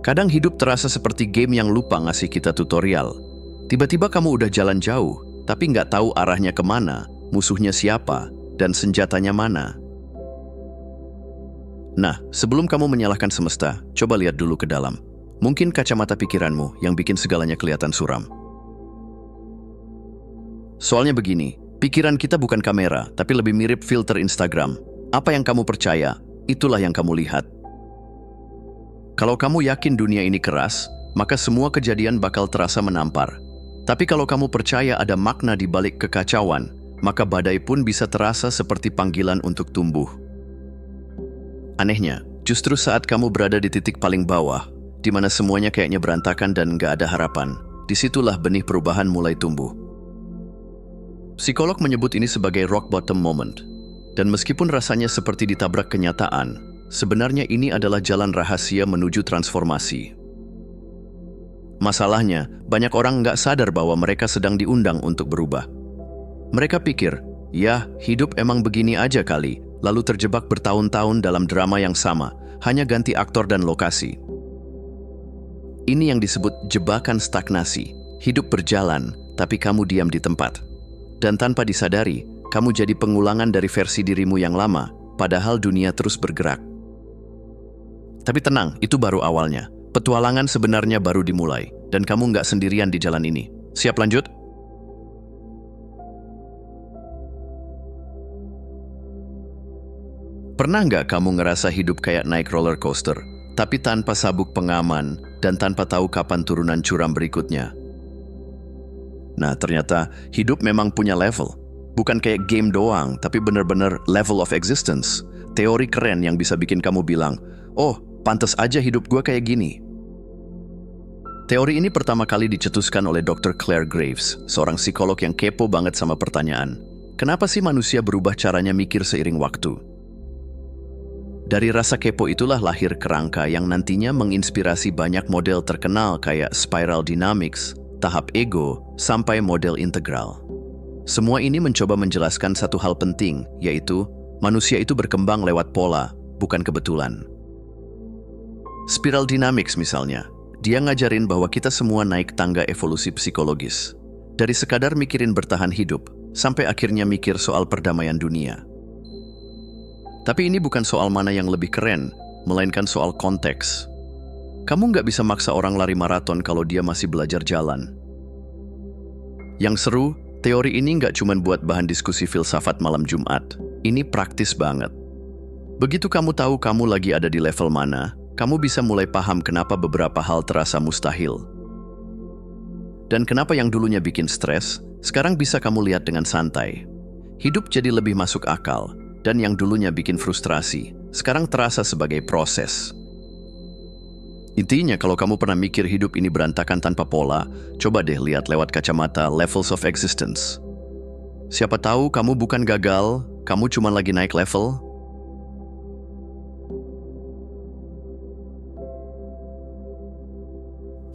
Kadang hidup terasa seperti game yang lupa ngasih kita tutorial. Tiba-tiba kamu udah jalan jauh, tapi nggak tahu arahnya kemana, musuhnya siapa, dan senjatanya mana. Nah, sebelum kamu menyalahkan semesta, coba lihat dulu ke dalam. Mungkin kacamata pikiranmu yang bikin segalanya kelihatan suram. Soalnya begini, pikiran kita bukan kamera, tapi lebih mirip filter Instagram. Apa yang kamu percaya, itulah yang kamu lihat. Kalau kamu yakin dunia ini keras, maka semua kejadian bakal terasa menampar. Tapi kalau kamu percaya ada makna di balik kekacauan, maka badai pun bisa terasa seperti panggilan untuk tumbuh. Anehnya, justru saat kamu berada di titik paling bawah, di mana semuanya kayaknya berantakan dan nggak ada harapan, disitulah benih perubahan mulai tumbuh. Psikolog menyebut ini sebagai rock bottom moment. Dan meskipun rasanya seperti ditabrak kenyataan, sebenarnya ini adalah jalan rahasia menuju transformasi. Masalahnya, banyak orang nggak sadar bahwa mereka sedang diundang untuk berubah. Mereka pikir, ya, hidup emang begini aja kali, lalu terjebak bertahun-tahun dalam drama yang sama, hanya ganti aktor dan lokasi. Ini yang disebut jebakan stagnasi. Hidup berjalan, tapi kamu diam di tempat. Dan tanpa disadari, kamu jadi pengulangan dari versi dirimu yang lama, padahal dunia terus bergerak. Tapi tenang, itu baru awalnya. Petualangan sebenarnya baru dimulai, dan kamu nggak sendirian di jalan ini. Siap lanjut? Pernah nggak kamu ngerasa hidup kayak naik roller coaster, tapi tanpa sabuk pengaman dan tanpa tahu kapan turunan curam berikutnya? Nah, ternyata hidup memang punya level. Bukan kayak game doang, tapi benar-benar level of existence. Teori keren yang bisa bikin kamu bilang, oh, pantas aja hidup gue kayak gini. Teori ini pertama kali dicetuskan oleh Dr. Claire Graves, seorang psikolog yang kepo banget sama pertanyaan, kenapa sih manusia berubah caranya mikir seiring waktu? Dari rasa kepo itulah lahir kerangka yang nantinya menginspirasi banyak model terkenal kayak spiral dynamics, tahap ego, sampai model integral. Semua ini mencoba menjelaskan satu hal penting, yaitu manusia itu berkembang lewat pola, bukan kebetulan. Spiral dynamics misalnya, dia ngajarin bahwa kita semua naik tangga evolusi psikologis. Dari sekadar mikirin bertahan hidup, sampai akhirnya mikir soal perdamaian dunia. Tapi ini bukan soal mana yang lebih keren, melainkan soal konteks. Kamu nggak bisa maksa orang lari maraton kalau dia masih belajar jalan. Yang seru, teori ini nggak cuma buat bahan diskusi filsafat malam Jumat. Ini praktis banget. Begitu kamu tahu kamu lagi ada di level mana, kamu bisa mulai paham kenapa beberapa hal terasa mustahil. Dan kenapa yang dulunya bikin stres, sekarang bisa kamu lihat dengan santai. Hidup jadi lebih masuk akal, dan yang dulunya bikin frustrasi, sekarang terasa sebagai proses. Intinya, kalau kamu pernah mikir hidup ini berantakan tanpa pola, coba deh lihat lewat kacamata levels of existence. Siapa tahu kamu bukan gagal, kamu cuma lagi naik level.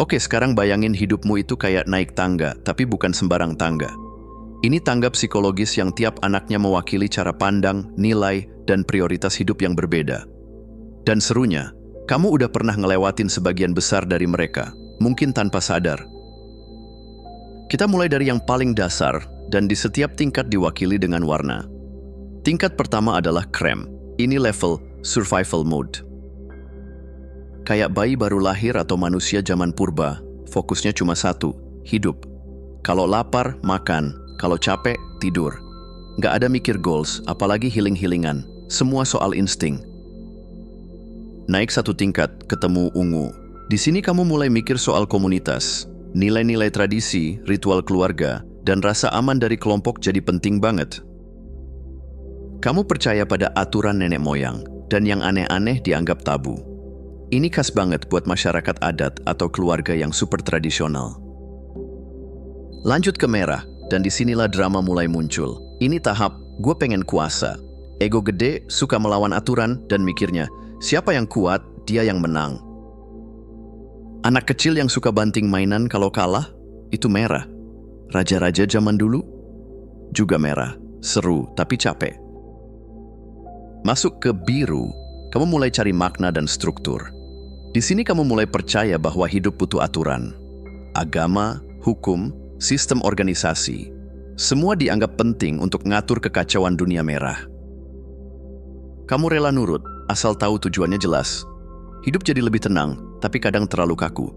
Oke, sekarang bayangin hidupmu itu kayak naik tangga, tapi bukan sembarang tangga. Ini tangga psikologis yang tiap anaknya mewakili cara pandang, nilai, dan prioritas hidup yang berbeda. Dan serunya, kamu udah pernah ngelewatin sebagian besar dari mereka, mungkin tanpa sadar. Kita mulai dari yang paling dasar, dan di setiap tingkat diwakili dengan warna. Tingkat pertama adalah krem. Ini level survival mode. Kayak bayi baru lahir atau manusia zaman purba, fokusnya cuma satu, hidup. Kalau lapar, makan. Kalau capek, tidur. Nggak ada mikir goals, apalagi healing-healingan. Semua soal insting. Naik satu tingkat, ketemu ungu. Di sini kamu mulai mikir soal komunitas. Nilai-nilai tradisi, ritual keluarga, dan rasa aman dari kelompok jadi penting banget. Kamu percaya pada aturan nenek moyang, dan yang aneh-aneh dianggap tabu. Ini khas banget buat masyarakat adat atau keluarga yang super tradisional. Lanjut ke merah, dan disinilah drama mulai muncul. Ini tahap, gue pengen kuasa. Ego gede, suka melawan aturan, dan mikirnya, siapa yang kuat, dia yang menang. Anak kecil yang suka banting mainan kalau kalah, itu merah. Raja-raja zaman dulu, juga merah. Seru, tapi capek. Masuk ke biru, kamu mulai cari makna dan struktur. Di sini kamu mulai percaya bahwa hidup butuh aturan. Agama, hukum, sistem organisasi, semua dianggap penting untuk ngatur kekacauan dunia merah. Kamu rela nurut, asal tahu tujuannya jelas. Hidup jadi lebih tenang, tapi kadang terlalu kaku.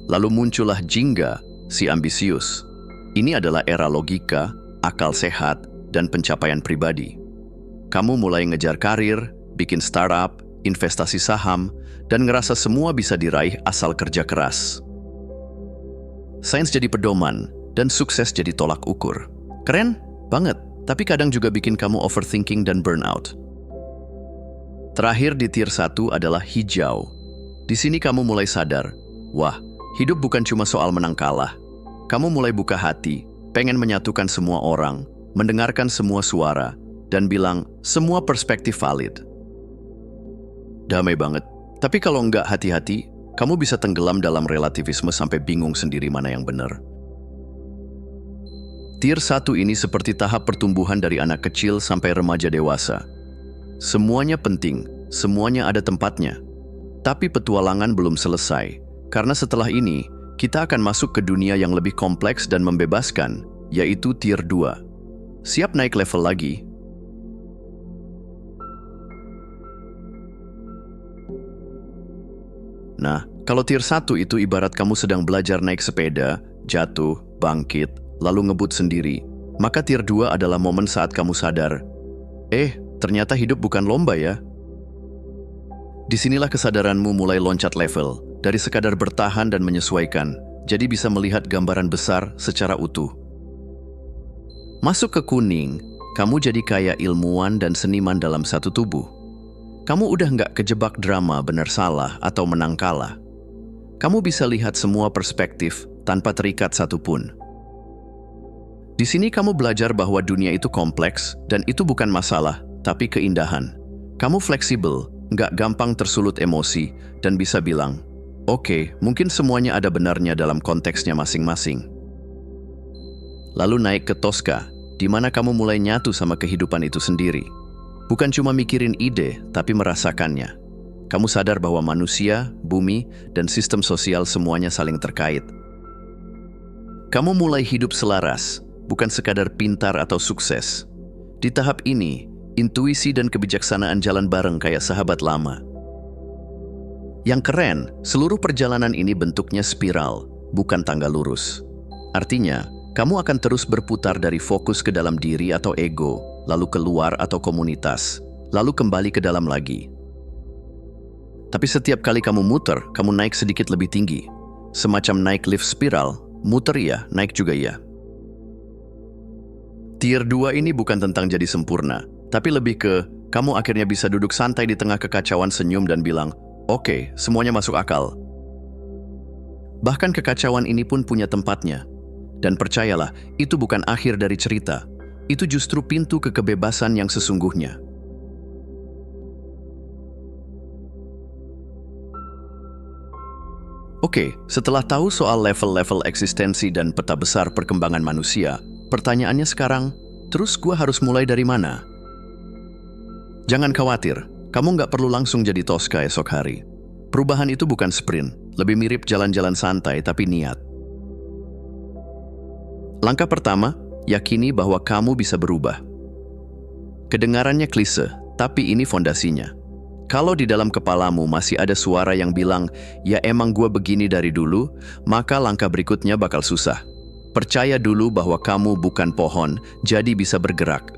Lalu muncullah Jingga, si ambisius. Ini adalah era logika, akal sehat, dan pencapaian pribadi. Kamu mulai ngejar karir, bikin startup, investasi saham, dan ngerasa semua bisa diraih asal kerja keras. Sains jadi pedoman, dan sukses jadi tolak ukur. Keren? Banget, tapi kadang juga bikin kamu overthinking dan burnout. Terakhir di tier 1 adalah hijau. Di sini kamu mulai sadar, wah, hidup bukan cuma soal menang kalah. Kamu mulai buka hati, pengen menyatukan semua orang, mendengarkan semua suara, dan bilang semua perspektif valid. Damai banget. Tapi kalau nggak hati-hati, kamu bisa tenggelam dalam relativisme sampai bingung sendiri mana yang benar. Tier 1 ini seperti tahap pertumbuhan dari anak kecil sampai remaja dewasa. Semuanya penting, semuanya ada tempatnya. Tapi petualangan belum selesai, karena setelah ini, kita akan masuk ke dunia yang lebih kompleks dan membebaskan, yaitu tier 2. Siap naik level lagi? Nah, kalau tier 1 itu ibarat kamu sedang belajar naik sepeda, jatuh, bangkit, lalu ngebut sendiri. Maka tier 2 adalah momen saat kamu sadar, ternyata hidup bukan lomba ya. Disinilah kesadaranmu mulai loncat level, dari sekadar bertahan dan menyesuaikan, jadi bisa melihat gambaran besar secara utuh. Masuk ke kuning, kamu jadi kayak ilmuwan dan seniman dalam satu tubuh. Kamu udah nggak kejebak drama benar salah atau menang kalah. Kamu bisa lihat semua perspektif tanpa terikat satupun. Di sini kamu belajar bahwa dunia itu kompleks dan itu bukan masalah, tapi keindahan. Kamu fleksibel, nggak gampang tersulut emosi, dan bisa bilang, oke, mungkin semuanya ada benarnya dalam konteksnya masing-masing. Lalu naik ke Tosca, di mana kamu mulai nyatu sama kehidupan itu sendiri. Bukan cuma mikirin ide, tapi merasakannya. Kamu sadar bahwa manusia, bumi, dan sistem sosial semuanya saling terkait. Kamu mulai hidup selaras, bukan sekadar pintar atau sukses. Di tahap ini, intuisi dan kebijaksanaan jalan bareng kayak sahabat lama. Yang keren, seluruh perjalanan ini bentuknya spiral, bukan tangga lurus. Artinya, kamu akan terus berputar dari fokus ke dalam diri atau ego, lalu keluar atau komunitas, lalu kembali ke dalam lagi. Tapi setiap kali kamu muter, kamu naik sedikit lebih tinggi. Semacam naik lift spiral, muter ya, naik juga ya. Tier 2 ini bukan tentang jadi sempurna, tapi lebih ke, kamu akhirnya bisa duduk santai di tengah kekacauan, senyum dan bilang, oke, semuanya masuk akal. Bahkan kekacauan ini pun punya tempatnya. Dan percayalah, itu bukan akhir dari cerita. Itu justru pintu ke kebebasan yang sesungguhnya. Oke, setelah tahu soal level-level eksistensi dan peta besar perkembangan manusia, pertanyaannya sekarang, terus gua harus mulai dari mana? Jangan khawatir. Kamu nggak perlu langsung jadi Tosca esok hari. Perubahan itu bukan sprint, lebih mirip jalan-jalan santai tapi niat. Langkah pertama, yakini bahwa kamu bisa berubah. Kedengarannya klise, tapi ini fondasinya. Kalau di dalam kepalamu masih ada suara yang bilang, ya emang gue begini dari dulu, maka langkah berikutnya bakal susah. Percaya dulu bahwa kamu bukan pohon, jadi bisa bergerak.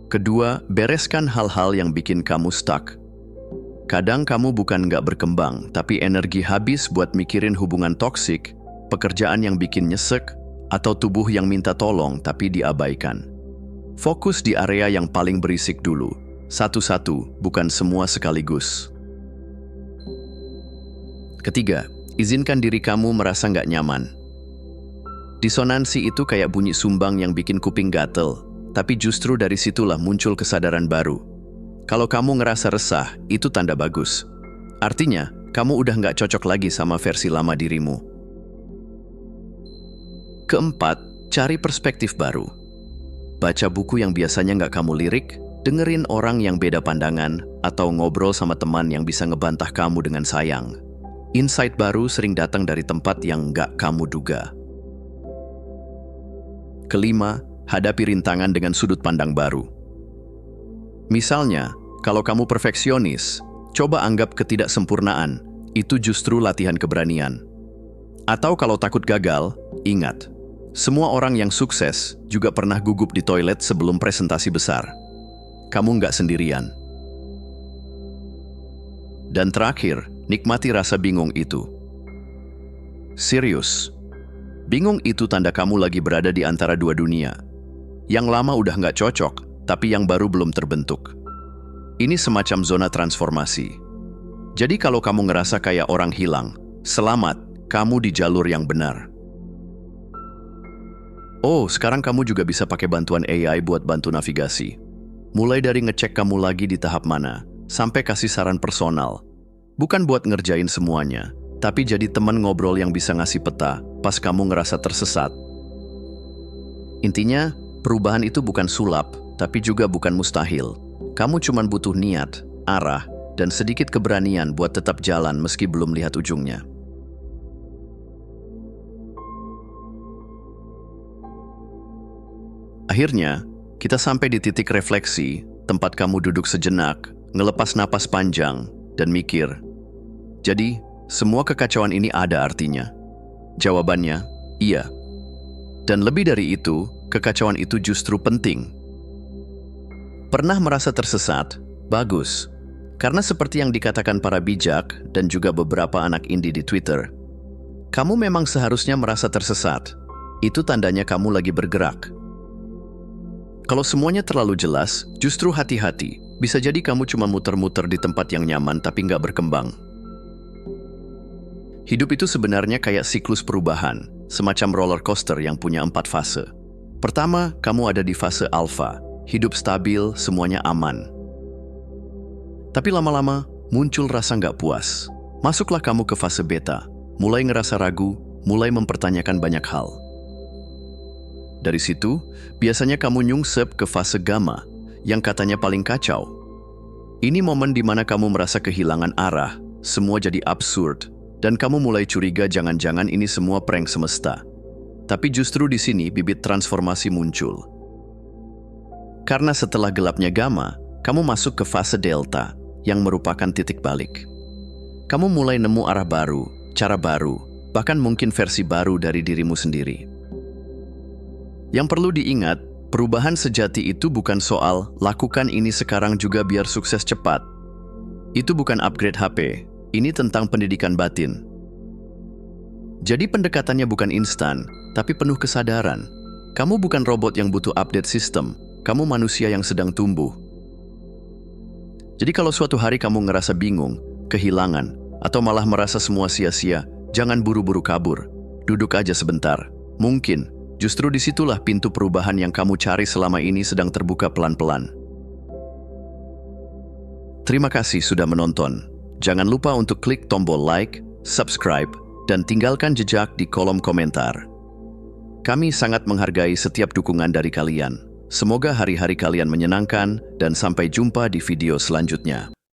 Kedua, bereskan hal-hal yang bikin kamu stuck. Kadang kamu bukan nggak berkembang, tapi energi habis buat mikirin hubungan toksik, pekerjaan yang bikin nyesek, atau tubuh yang minta tolong tapi diabaikan. Fokus di area yang paling berisik dulu. Satu-satu, bukan semua sekaligus. Ketiga, izinkan diri kamu merasa nggak nyaman. Disonansi itu kayak bunyi sumbang yang bikin kuping gatel. Tapi justru dari situlah muncul kesadaran baru. Kalau kamu ngerasa resah, itu tanda bagus. Artinya, kamu udah nggak cocok lagi sama versi lama dirimu. Keempat, cari perspektif baru. Baca buku yang biasanya nggak kamu lirik, dengerin orang yang beda pandangan, atau ngobrol sama teman yang bisa ngebantah kamu dengan sayang. Insight baru sering datang dari tempat yang nggak kamu duga. Kelima, hadapi rintangan dengan sudut pandang baru. Misalnya, kalau kamu perfeksionis, coba anggap ketidaksempurnaan, itu justru latihan keberanian. Atau kalau takut gagal, ingat, semua orang yang sukses juga pernah gugup di toilet sebelum presentasi besar. Kamu nggak sendirian. Dan terakhir, nikmati rasa bingung itu. Serius. Bingung itu tanda kamu lagi berada di antara dua dunia. Yang lama udah nggak cocok, tapi yang baru belum terbentuk. Ini semacam zona transformasi. Jadi kalau kamu ngerasa kayak orang hilang, selamat, kamu di jalur yang benar. Oh, sekarang kamu juga bisa pakai bantuan AI buat bantu navigasi. Mulai dari ngecek kamu lagi di tahap mana, sampai kasih saran personal. Bukan buat ngerjain semuanya, tapi jadi teman ngobrol yang bisa ngasih peta pas kamu ngerasa tersesat. Intinya, perubahan itu bukan sulap, tapi juga bukan mustahil. Kamu cuma butuh niat, arah, dan sedikit keberanian buat tetap jalan meski belum lihat ujungnya. Akhirnya, kita sampai di titik refleksi, tempat kamu duduk sejenak, ngelepas napas panjang, dan mikir. Jadi, semua kekacauan ini ada artinya. Jawabannya, iya. Dan lebih dari itu, kekacauan itu justru penting. Pernah merasa tersesat? Bagus. Karena seperti yang dikatakan para bijak dan juga beberapa anak indie di Twitter, kamu memang seharusnya merasa tersesat. Itu tandanya kamu lagi bergerak. Kalau semuanya terlalu jelas, justru hati-hati. Bisa jadi kamu cuma muter-muter di tempat yang nyaman tapi nggak berkembang. Hidup itu sebenarnya kayak siklus perubahan, semacam roller coaster yang punya 4 fase. Pertama, kamu ada di fase alfa, hidup stabil, semuanya aman. Tapi lama-lama, muncul rasa nggak puas. Masuklah kamu ke fase beta, mulai ngerasa ragu, mulai mempertanyakan banyak hal. Dari situ, biasanya kamu nyungsep ke fase gamma, yang katanya paling kacau. Ini momen di mana kamu merasa kehilangan arah, semua jadi absurd, dan kamu mulai curiga jangan-jangan ini semua prank semesta. Tapi justru di sini bibit transformasi muncul. Karena setelah gelapnya gamma, kamu masuk ke fase delta, yang merupakan titik balik. Kamu mulai nemu arah baru, cara baru, bahkan mungkin versi baru dari dirimu sendiri. Yang perlu diingat, perubahan sejati itu bukan soal lakukan ini sekarang juga biar sukses cepat. Itu bukan upgrade HP, ini tentang pendidikan batin. Jadi pendekatannya bukan instan, tapi penuh kesadaran. Kamu bukan robot yang butuh update sistem, kamu manusia yang sedang tumbuh. Jadi kalau suatu hari kamu ngerasa bingung, kehilangan, atau malah merasa semua sia-sia, jangan buru-buru kabur. Duduk aja sebentar. Mungkin justru disitulah pintu perubahan yang kamu cari selama ini sedang terbuka pelan-pelan. Terima kasih sudah menonton. Jangan lupa untuk klik tombol like, subscribe, dan tinggalkan jejak di kolom komentar. Kami sangat menghargai setiap dukungan dari kalian. Semoga hari-hari kalian menyenangkan dan sampai jumpa di video selanjutnya.